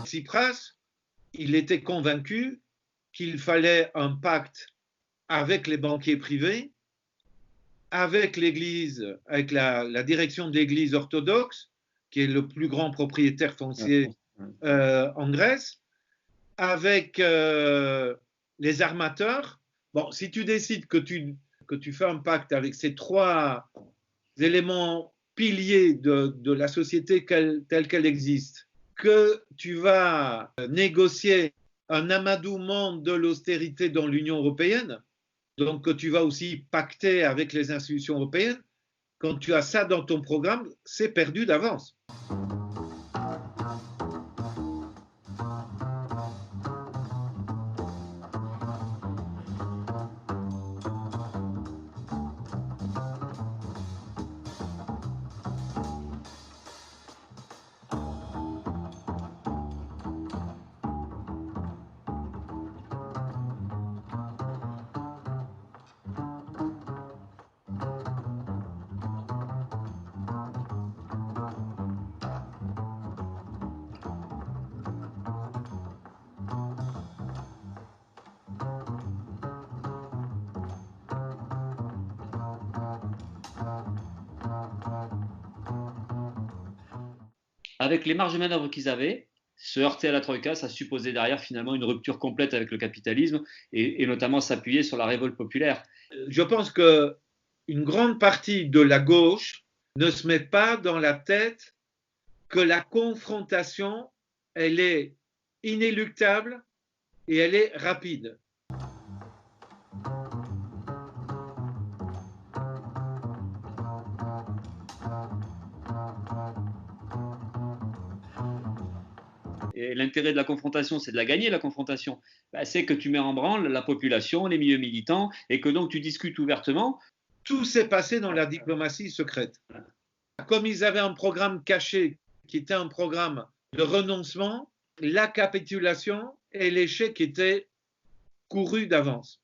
Tsipras, il était convaincu qu'il fallait un pacte avec les banquiers privés, avec l'Église, avec la direction de l'Église orthodoxe, qui est le plus grand propriétaire foncier en Grèce, avec les armateurs. Bon, si tu décides que tu fais un pacte avec ces trois éléments piliers de la société telle qu'elle existe, que tu vas négocier un amadouement de l'austérité dans l'Union européenne, donc que tu vas aussi pacter avec les institutions européennes, quand tu as ça dans ton programme, c'est perdu d'avance. Avec les marges de manœuvre qu'ils avaient, se heurter à la Troïka, ça supposait derrière finalement une rupture complète avec le capitalisme et notamment s'appuyer sur la révolte populaire. Je pense qu'une grande partie de la gauche ne se met pas dans la tête que la confrontation, elle est inéluctable et elle est rapide. Et l'intérêt de la confrontation, c'est de la gagner, la confrontation. C'est que tu mets en branle la population, les milieux militants, et que donc tu discutes ouvertement. Tout s'est passé dans la diplomatie secrète. Comme ils avaient un programme caché, qui était un programme de renoncement, la capitulation et l'échec étaient courus d'avance.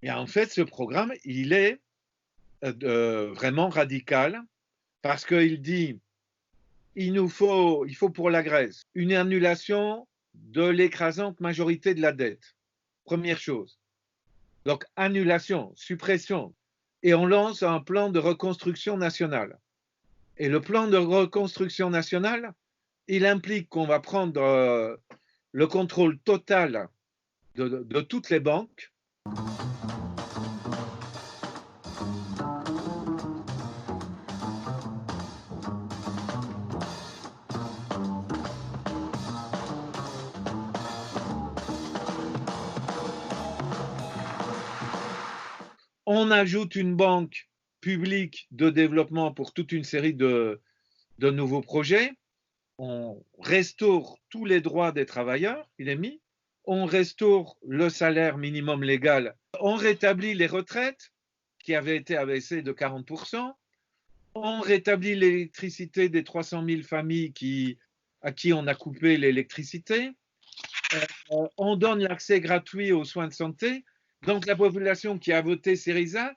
Et en fait, ce programme, il est vraiment radical parce qu'il dit il faut pour la Grèce une annulation de l'écrasante majorité de la dette. Première chose. Donc, annulation, suppression. Et on lance un plan de reconstruction nationale. Et le plan de reconstruction nationale, il implique qu'on va prendre le contrôle total de toutes les banques. On ajoute une banque publique de développement pour toute une série de nouveaux projets. On restaure tous les droits des travailleurs, il est mis. On restaure le salaire minimum légal. On rétablit les retraites qui avaient été abaissées de 40%. On rétablit l'électricité des 300 000 familles à qui on a coupé l'électricité. On donne l'accès gratuit aux soins de santé. Donc la population qui a voté Syriza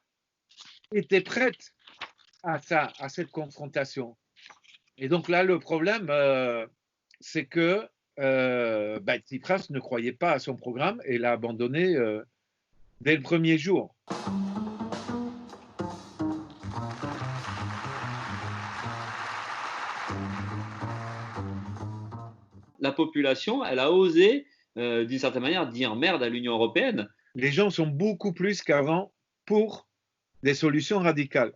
était prête à cette confrontation. Et donc là, le problème, c'est que Tsipras ne croyait pas à son programme et l'a abandonné dès le premier jour. La population, elle a osé, d'une certaine manière, dire merde à l'Union européenne. Les gens sont beaucoup plus qu'avant pour des solutions radicales.